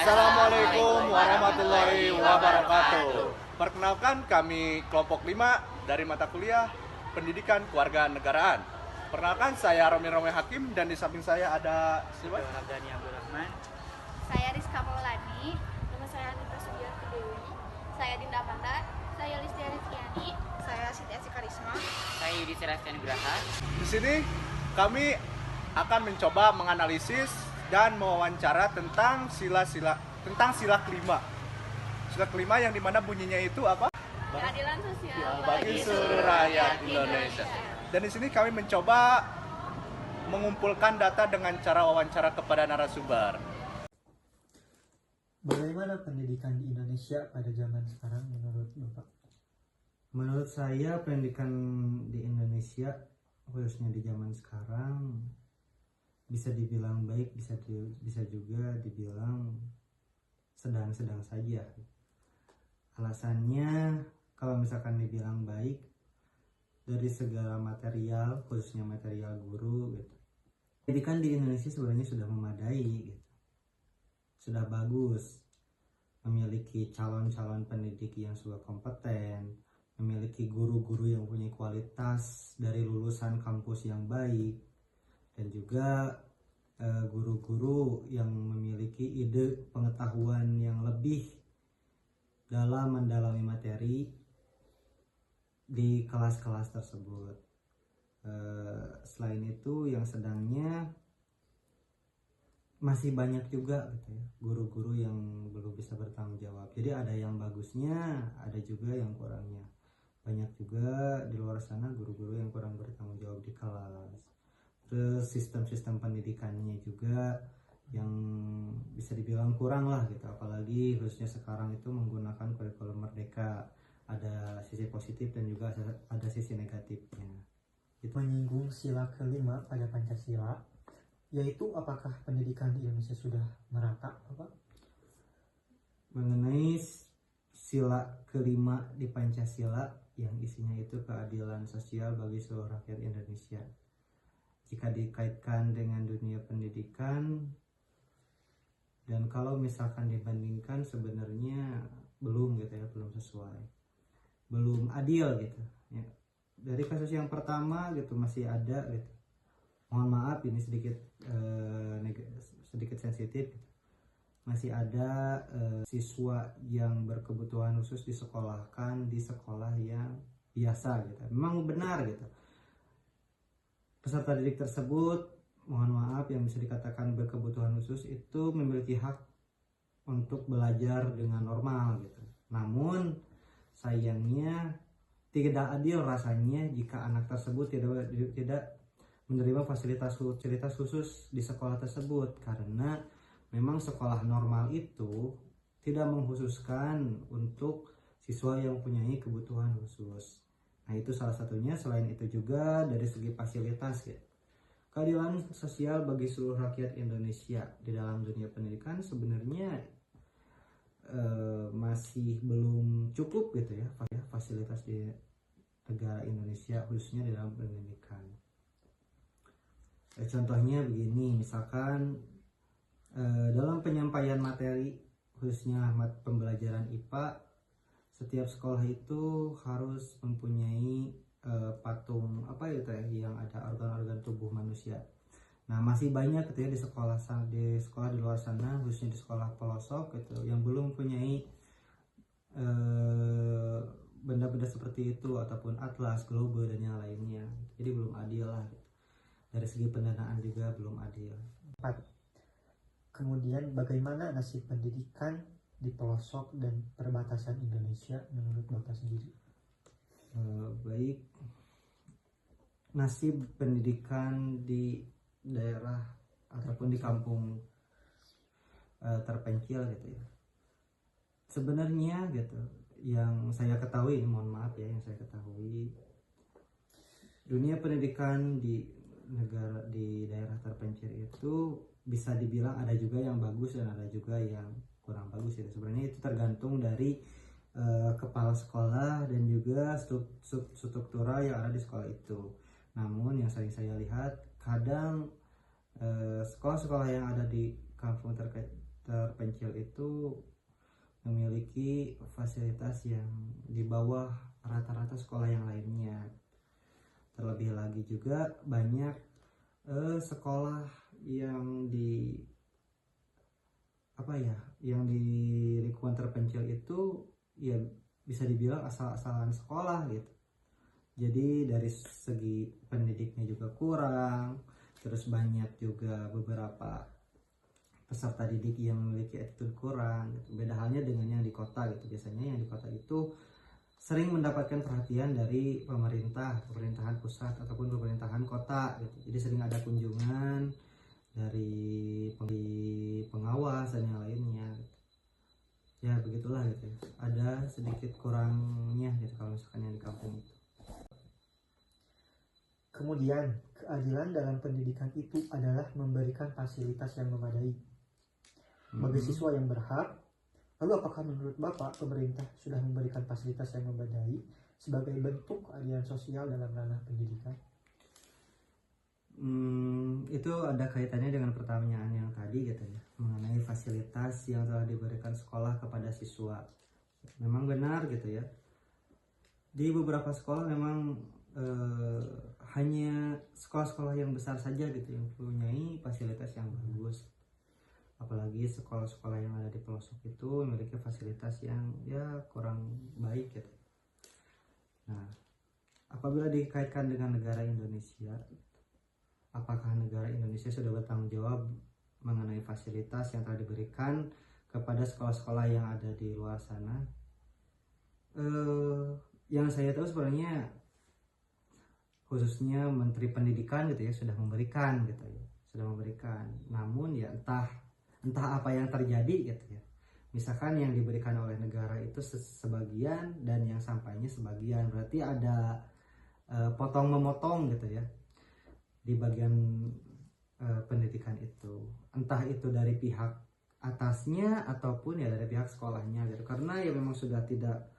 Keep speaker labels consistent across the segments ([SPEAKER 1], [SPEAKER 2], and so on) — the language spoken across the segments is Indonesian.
[SPEAKER 1] Assalamualaikum warahmatullahi wabarakatuh. Perkenalkan, kami kelompok 5 dari mata kuliah Pendidikan Kewarganegaraan. Perkenalkan, saya Romi Hakim dan di samping saya ada siapa?
[SPEAKER 2] Abdani Abdul Rahman.
[SPEAKER 3] Saya Rizka Maulani. Nama saya Anita Sugiarti Dewi. Saya Dinda Amanda. Saya Listia Rizkiani. Saya Siti Asih Karisma.
[SPEAKER 2] Saya Yudi Serastian Graha.
[SPEAKER 1] Di sini kami akan mencoba menganalisis dan mewawancara tentang sila kelima. Sila kelima yang dimana bunyinya itu apa?
[SPEAKER 3] Keadilan sosial
[SPEAKER 1] Bagi seluruh rakyat Indonesia. Dan di sini kami mencoba mengumpulkan data dengan cara wawancara kepada narasumber.
[SPEAKER 4] Bagaimana pendidikan di Indonesia pada zaman sekarang menurut Bapak?
[SPEAKER 5] Menurut saya pendidikan di Indonesia khususnya di zaman sekarang bisa dibilang baik, bisa juga dibilang sedang-sedang saja. Alasannya kalau misalkan dibilang baik, dari segala material, khususnya material guru gitu. Pendidikan di Indonesia sebenarnya sudah memadai gitu. Sudah bagus, memiliki calon-calon pendidik yang sudah kompeten, memiliki guru-guru yang punya kualitas dari lulusan kampus yang baik, dan juga guru-guru yang memiliki ide pengetahuan yang lebih dalam mendalami materi di kelas-kelas tersebut. Selain itu, yang sedangnya masih banyak juga gitu ya, guru-guru yang belum bisa bertanggung jawab. Jadi ada yang bagusnya, ada juga yang kurangnya. Banyak juga di luar sana guru-guru yang kurang bertanggung jawab di kelas. Terus sistem-sistem pendidikannya juga yang bisa dibilang kurang lah gitu, apalagi khususnya sekarang itu menggunakan kurikulum merdeka. Ada sisi positif dan juga ada sisi negatifnya.
[SPEAKER 4] Itu menyinggung sila kelima pada Pancasila, yaitu apakah pendidikan di Indonesia sudah merata, Bapak?
[SPEAKER 5] Mengenai sila kelima di Pancasila yang isinya itu keadilan sosial bagi seluruh rakyat Indonesia, jika dikaitkan dengan dunia pendidikan, dan kalau misalkan dibandingkan sebenarnya belum gitu ya, belum sesuai, belum adil gitu ya. Dari kasus yang pertama gitu masih ada gitu, mohon maaf ini sedikit sensitif gitu. Masih ada siswa yang berkebutuhan khusus disekolahkan di sekolah yang biasa gitu. Memang benar gitu, peserta didik tersebut, mohon maaf, yang bisa dikatakan berkebutuhan khusus itu memiliki hak untuk belajar dengan normal gitu. Namun sayangnya tidak adil rasanya jika anak tersebut tidak menerima fasilitas khusus di sekolah tersebut, karena memang sekolah normal itu tidak mengkhususkan untuk siswa yang mempunyai kebutuhan khusus. Nah, itu salah satunya. Selain itu juga dari segi fasilitas ya, keadilan sosial bagi seluruh rakyat Indonesia di dalam dunia pendidikan sebenarnya masih belum cukup gitu ya, fasilitas di negara Indonesia khususnya di dalam pendidikan. Contohnya begini, misalkan dalam penyampaian materi khususnya pembelajaran IPA, setiap sekolah itu harus mempunyai patung apa itu ya, yang ada organ-organ tubuh manusia. Nah, masih banyak gitu ya di sekolah di luar sana, khususnya di sekolah pelosok gitu, yang belum mempunyai benda-benda seperti itu, ataupun atlas, globe dan yang lainnya. Jadi belum adil lah gitu. Dari segi pendanaan juga belum adil.
[SPEAKER 4] Kemudian bagaimana nasib pendidikan di pelosok dan perbatasan Indonesia menurut Bapak sendiri?
[SPEAKER 5] Baik, nasib pendidikan di daerah ataupun di kampung terpencil gitu ya, sebenarnya gitu, yang saya ketahui, mohon maaf ya, yang saya ketahui, dunia pendidikan di daerah terpencil itu bisa dibilang ada juga yang bagus dan ada juga yang kurang bagus ya. Sebenarnya itu tergantung dari kepala sekolah dan juga struktural yang ada di sekolah itu. Namun yang sering saya lihat, kadang sekolah-sekolah yang ada di kampung terpencil itu memiliki fasilitas yang di bawah rata-rata sekolah yang lainnya. Terlebih lagi juga banyak sekolah yang di yang di lingkungan terpencil itu ya bisa dibilang asal-asalan sekolah gitu. Jadi dari segi pendidiknya juga kurang, terus banyak juga beberapa peserta didik yang memiliki attitude kurang gitu. Beda halnya dengan yang di kota gitu. Biasanya yang di kota itu sering mendapatkan perhatian dari pemerintahan pusat ataupun pemerintahan kota gitu. Jadi sering ada kunjungan dari pengawas dan yang lainnya gitu. Ya begitulah gitu. Ada sedikit kurangnya gitu kalau misalkan yang di kampung itu.
[SPEAKER 4] Kemudian, keadilan dalam pendidikan itu adalah memberikan fasilitas yang memadai bagi siswa yang berhak. Lalu apakah menurut Bapak pemerintah sudah memberikan fasilitas yang memadai sebagai bentuk keadilan sosial dalam ranah pendidikan?
[SPEAKER 5] Itu ada kaitannya dengan pertanyaan yang tadi gitu ya, mengenai fasilitas yang telah diberikan sekolah kepada siswa. Memang benar gitu ya, di beberapa sekolah memang hanya sekolah-sekolah yang besar saja gitu yang mempunyai fasilitas yang bagus. Apalagi sekolah-sekolah yang ada di pelosok itu memiliki fasilitas yang ya kurang baik gitu. Nah, apabila dikaitkan dengan negara Indonesia, apakah negara Indonesia sudah bertanggung jawab mengenai fasilitas yang telah diberikan kepada sekolah-sekolah yang ada di luar sana? Yang saya tahu sebenarnya khususnya Menteri Pendidikan gitu ya sudah memberikan gitu ya, namun ya entah apa yang terjadi gitu ya. Misalkan yang diberikan oleh negara itu sebagian dan yang sampainya sebagian, berarti ada potong memotong gitu ya di bagian pendidikan itu, entah itu dari pihak atasnya ataupun ya dari pihak sekolahnya gitu. Karena ya memang sudah tidak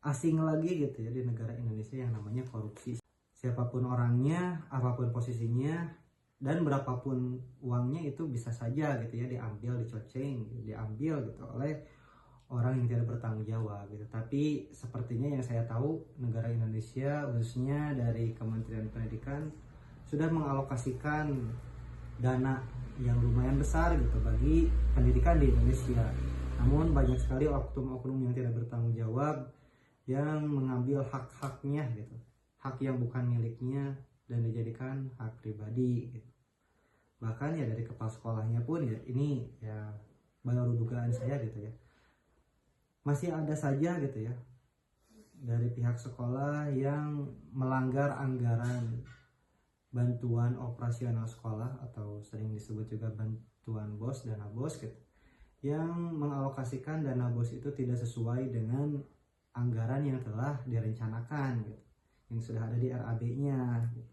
[SPEAKER 5] asing lagi gitu ya di negara Indonesia yang namanya korupsi. Siapapun orangnya, apapun posisinya, dan berapapun uangnya itu bisa saja gitu ya diambil, dicoceng, diambil gitu oleh orang yang tidak bertanggung jawab gitu. Tapi sepertinya yang saya tahu negara Indonesia khususnya dari Kementerian Pendidikan sudah mengalokasikan dana yang lumayan besar gitu bagi pendidikan di Indonesia. Namun banyak sekali oknum-oknum yang tidak bertanggung jawab yang mengambil hak-haknya gitu, hak yang bukan miliknya dan dijadikan hak pribadi gitu. Bahkan ya dari kepala sekolahnya pun ya ini ya baru dugaan saya gitu ya, masih ada saja gitu ya dari pihak sekolah yang melanggar anggaran bantuan operasional sekolah atau sering disebut juga bantuan BOS, dana BOS gitu, yang mengalokasikan dana BOS itu tidak sesuai dengan anggaran yang telah direncanakan gitu, yang sudah ada di RAB-nya gitu.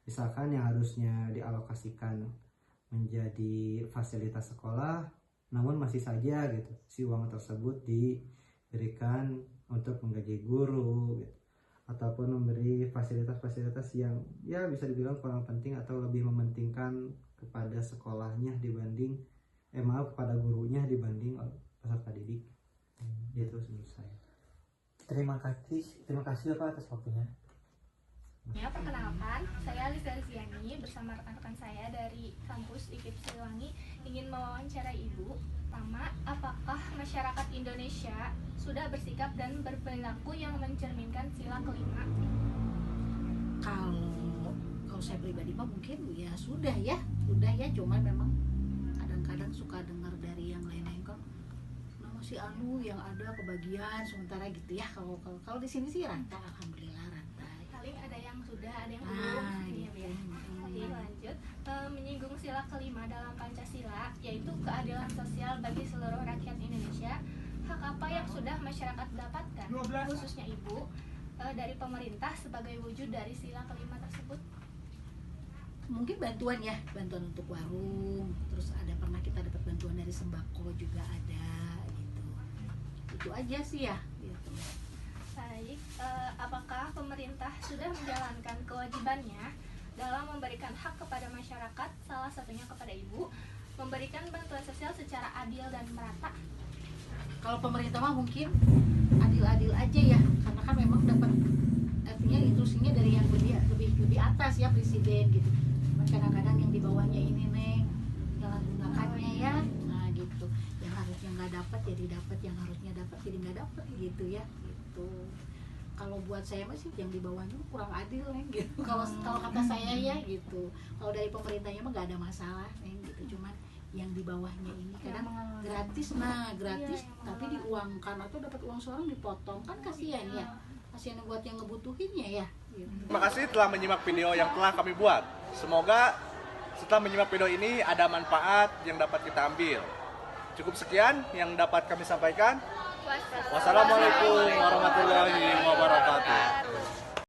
[SPEAKER 5] Misalkan yang harusnya dialokasikan menjadi fasilitas sekolah, namun masih saja gitu si uang tersebut diberikan untuk menggaji guru gitu, ataupun memberi fasilitas-fasilitas yang ya bisa dibilang kurang penting atau lebih mementingkan kepada sekolahnya dibanding kepada gurunya dibanding peserta didik. Itu menurut saya.
[SPEAKER 4] Terima kasih Bapak atas waktunya.
[SPEAKER 3] Ya, perkenalkan, saya Lisa Rizkiani bersama rekan-rekan saya dari kampus IKIP Siliwangi ingin mewawancarai Ibu. Pertama, apakah masyarakat Indonesia sudah bersikap dan berperilaku yang mencerminkan sila kelima?
[SPEAKER 6] Kalau saya pribadi mah mungkin ya sudah ya, cuman memang kadang-kadang suka dengar dari yang lain-lain kok si anu yang ada kebagian sementara gitu ya. Kalau di sini sih rata, alhamdulillah rata.
[SPEAKER 3] Paling ada yang sudah, ada yang belum.
[SPEAKER 6] Gitu.
[SPEAKER 3] Ya. Oke, lanjut. Menyinggung sila kelima dalam Pancasila, yaitu keadilan sosial bagi seluruh rakyat Indonesia. Hak apa yang sudah masyarakat dapatkan, khususnya Ibu, dari pemerintah sebagai wujud dari sila kelima tersebut?
[SPEAKER 6] Mungkin bantuan untuk warung, terus ada pernah kita dapat bantuan dari sembako juga ada gitu. Itu aja sih ya gitu.
[SPEAKER 3] Baik, apakah pemerintah sudah menjalankan kewajibannya dalam memberikan hak kepada masyarakat, salah satunya kepada Ibu, memberikan bantuan sosial secara adil dan merata?
[SPEAKER 6] Kalau pemerintah mah mungkin adil-adil aja ya, karena kan memang dapat artinya instruksinya dari yang lebih atas ya, presiden gitu. Cuman kadang-kadang yang di bawahnya ini neng jangan gunakannya ya, nah gitu. Yang harusnya nggak dapat jadi dapat, yang harusnya dapat jadi nggak dapat gitu ya, gitu. Kalau buat saya masih yang di bawahnya kurang adil neng gitu. Kalau kata saya ya gitu. Kalau dari pemerintahnya mah nggak ada masalah neng gitu. Cuman yang di bawahnya ini kadang gratis, gratis tapi diuangkan atau dapat uang seorang dipotong, kan kasihan ya, kasihan buat yang ngebutuhinnya ya gitu.
[SPEAKER 1] Terima kasih telah menyimak video yang telah kami buat. Semoga setelah menyimak video ini ada manfaat yang dapat kita ambil. Cukup sekian yang dapat kami sampaikan. Wassalamualaikum warahmatullahi wabarakatuh.